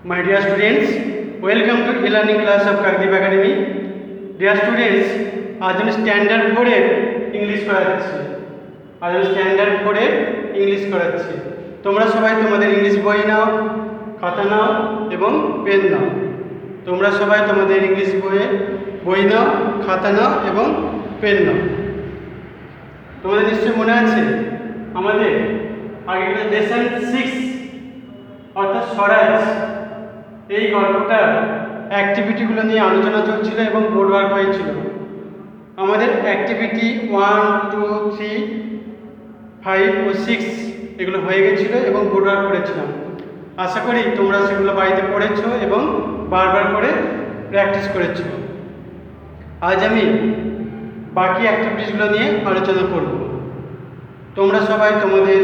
My dear students, welcome to e-learning class of Kakdeep Academy. Dear students, আজ আমি standard 4 এর English করাচ্ছি। তোমরা সবাই তোমাদের ইংলিশ বই নাও, খাতা নাও এবং পেন নাও। তোমরা সবাই তোমাদের ইংলিশ বই নাও, খাতা নাও এবং পেন নাও। তোমাদের নিশ্চয়ই মনে আছে আমাদের আগের লেসন 6 অর্থাৎ স্বরাজ এই গল্পটার অ্যাক্টিভিটিগুলো নিয়ে আলোচনা চলছিল এবং বোর্ড ওয়ার্ক হয়েছিল। আমাদের অ্যাক্টিভিটি 1, 2, 3, 5 ও 6 এগুলো হয়ে গেছিলো এবং বোর্ড ওয়ার্ক করেছিলাম। আশা করি তোমরা সেগুলো বাড়িতে পড়েছো এবং বারবার করে প্র্যাকটিস করেছো। আজ আমি বাকি অ্যাক্টিভিটিসগুলো নিয়ে আলোচনা করব। তোমরা সবাই তোমাদের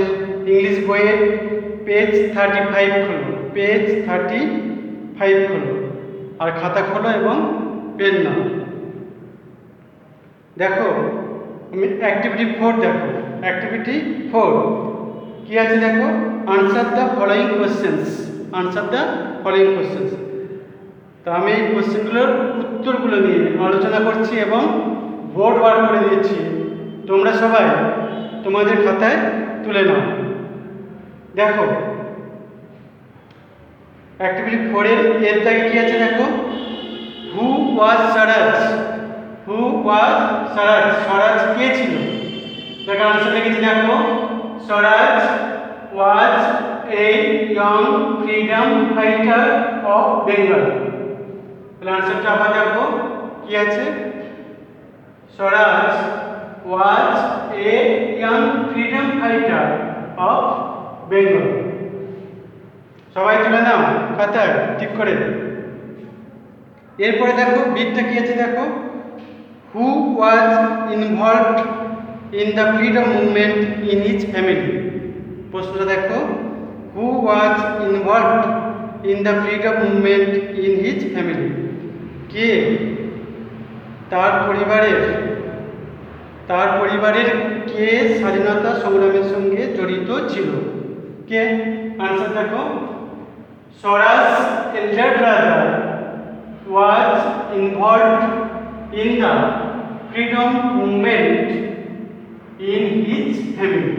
ইংলিশ বইয়ের পেজ 35 খোলো আর খাতা খোলো এবং পেন নাও। দেখো আমি অ্যাক্টিভিটি 4 দেখো। অ্যাক্টিভিটি 4 কি আছে দেখো, আনসার দ্য ফলোয়িং কোশ্চেন্স। তো আমি এই কোশ্চেনগুলোর উত্তরগুলো নিয়ে আলোচনা করছি এবং বোর্ড ওয়ার্ক করে দিয়েছি। তোমরা সবাই তোমাদের খাতায় তুলে নাও। দেখো অ্যাক্টিভিটি 4 এর দাগে কি আছে দেখো, হু ওয়াজ স্বরাজ কে ছিল? দেখো আনসার লিখেছি দেখো, Swaraj was a young freedom fighter of Bengal. তাহলে আনসারটা আবার দেখো কি আছে, Swaraj was a young freedom fighter of Bengal. সবাই তুলে নাও খাতায় ঠিক করে। এরপরে দেখো বিটটা কি আছে দেখো, who was involved in the freedom movement in his family. প্রশ্নটা দেখো, who was involved in the freedom movement in his family. কে তার পরিবারের কে স্বাধীনতা সংগ্রামের সঙ্গে জড়িত ছিল? কে? আনসার দেখো, Swaraj elder brother was involved in the freedom movement in his family.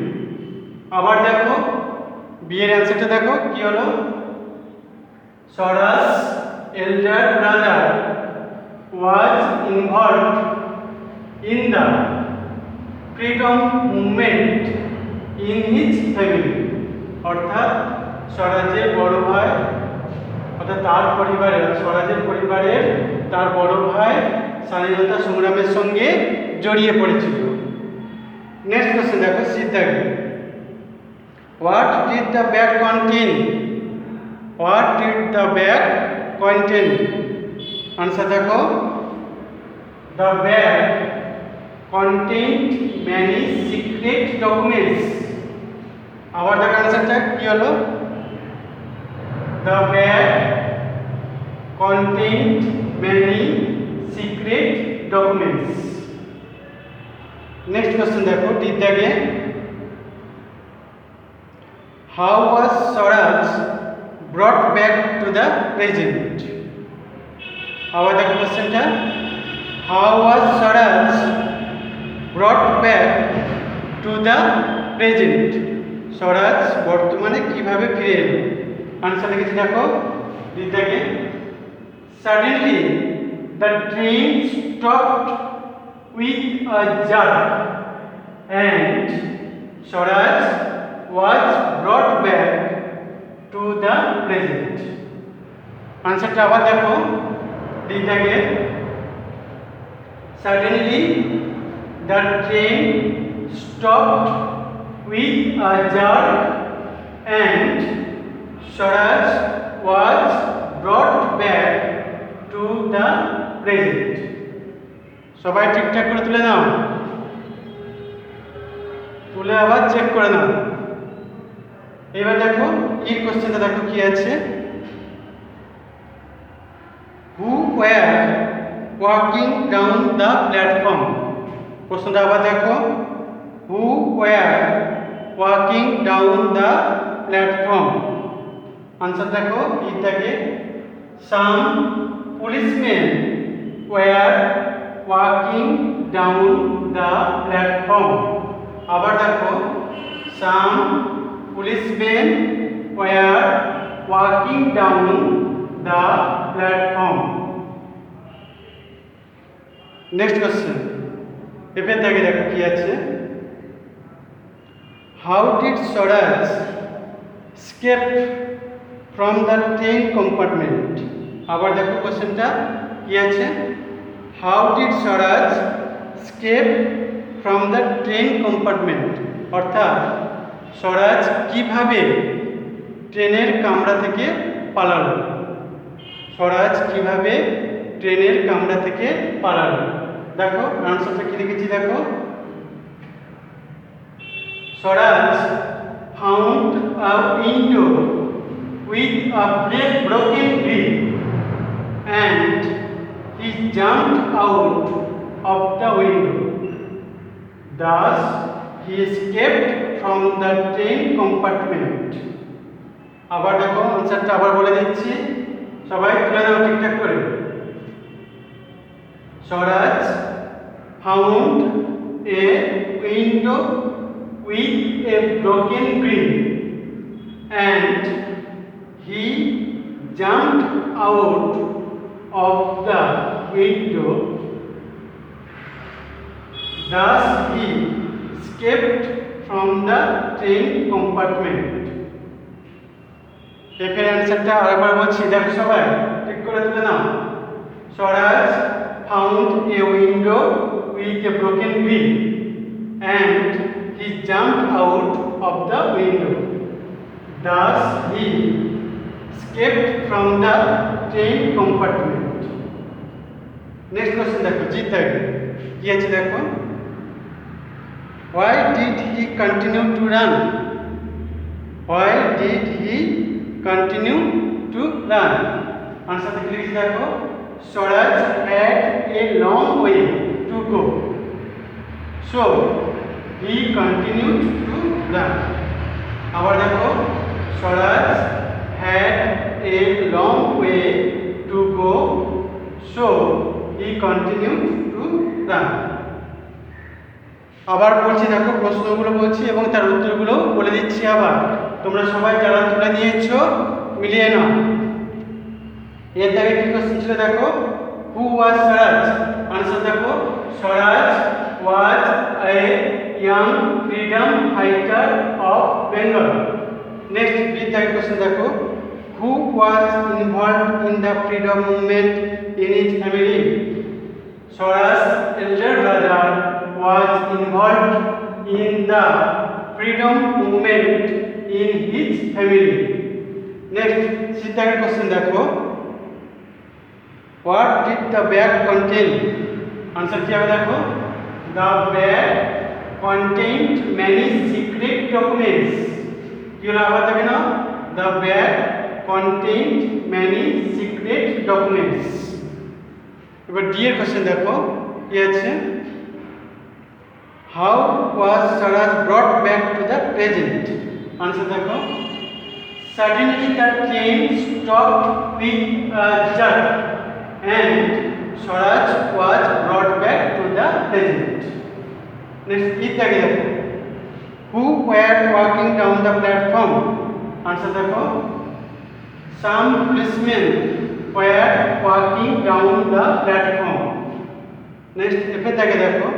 আবার দেখো বিয়ের অ্যান্সারটা দেখো কি হলো, Swaraj elder brother was involved in the freedom movement in his family. অর্থাৎ স্বরাজের বড় ভাই অর্থাৎ স্বরাজের পরিবারের তার বড় ভাই স্বাধীনতা সংগ্রামের সঙ্গে জড়িয়ে পড়েছিল। নেক্সট কোশ্চেন দেখো সিদ্ধাকে, what did the bag contain? Answer দেখো, the bag contained many secret documents. আবার দেখো আনসারটা কি হলো, the bag contained many secret documents. Next question দেখো did again, how was Swaraj brought back to the present? আবার দেখো কোশ্চেনটা, how was Swaraj brought back to the present? স্বরাজ বর্তমানে কিভাবে ফিরে এলো? আনসার লিখেছি দেখো দিদাকে, suddenly the train stopped with a jerk and Swaraj was brought back to the present. আনসারটা আবার দেখো দিদাকে, suddenly the train stopped with a jerk and Swaraj was brought back to the present. সবাই ঠিকঠাক করে তুলে নাও, তুলে আবার চেক করে নাও। এবার দেখো এর কোশ্চেনটা দেখো কি আছে, who were walking down the platform. প্রশ্নটা আবার দেখো, who were walking down the platform. Answer देखो ই থাকে some policemen were walking down the platform আবার দেখো some policemen were walking down the platform next question এফের দাগে দেখো কি আছে how did Swaraj escape from the train compartment আবার দেখো কোশ্চেনটা কি আছে how did Swaraj escape from the train compartment অর্থাৎ স্বরাজ কিভাবে ট্রেনের কামরা থেকে পালালো স্বরাজ কিভাবে ট্রেনের কামরা থেকে পালালো দেখো আনসারটা কি লিখেছি দেখো স্বরাজ found a window with a broken grill and he jumped out of the window. Thus, he escaped from the train compartment. আবার দেখো আনসারটা আবার বলে দিচ্ছি সবাই তুলে নাও ঠিকঠাক করে স্বরাজ found a window with a broken grill and he jumped out of the window. Thus he escaped from the train compartment. এর অ্যানসারটা আরেকবার বলছি দেখো সবাই ঠিক করে তুলে নাও স্বরাজ found a window with a broken grill and he jumped out of the window. Thus he escaped from the train compartment. Next question দেখো জি থাকে কি আছে দেখো why did he continue to run why did he continue to run answer লিখে দেখো Swaraj had a long way to go so he continued to run আবার দেখো Swaraj had a long way to go so he continued to run আবার বলছি দেখো প্রশ্নগুলো বলছি এবং তার উত্তরগুলো বলে দিচ্ছি আবার তোমরা সবাই যারা তুলে নিয়েছো মিলিয়ে নাও এর দাগে কি কোশ্চেন ছিল দেখো হু ওয়াজ স্বরাজ আনসার দেখো Swaraj was a young freedom fighter of Bengal next B দাগে কোশ্চেন দেখো who was involved in the freedom movement in his family Swaraj elder brother was involved in the freedom movement in his family. Next, Sitaka question देखो. What did the bag contain? Answer क्या देखो. The bag contained many secret documents. क्यों ना बात है ना? The bag contained many secret documents. अब D question देखो. ये अच्छे. How was Swaraj brought back to the present? Answer देखो. Suddenly the train stopped with a jerk and Swaraj was brought back to the present. Next, it again. Who were walking down the platform? Answer देखो. Some policemen were walking down the platform. Next, effect again देखो.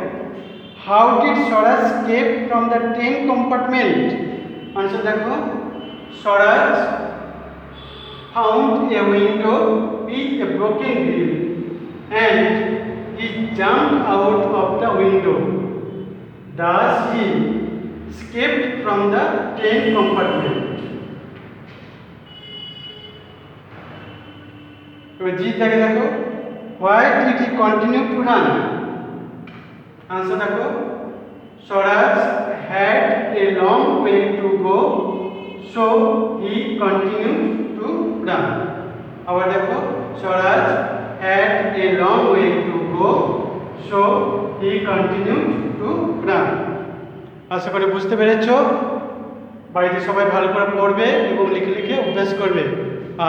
How did Swaraj escape from the train compartment? Answer देखो Swaraj found a window with a broken grill and he jumped out of the window. Thus he escaped from the train compartment. এবার জি থেকে দেখো why did he continue to run? Answer देखो Swaraj had a long way to go so he continued to run. আবার দেখো Swaraj had a long way to go so he continued to run. আশা করি বুঝতে পেরেছো বাড়িতে সবাই ভালো করে পড়বে এবং লিখে লিখে অভ্যাস করবে।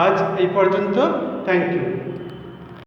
আজ এই পর্যন্ত। Thank you.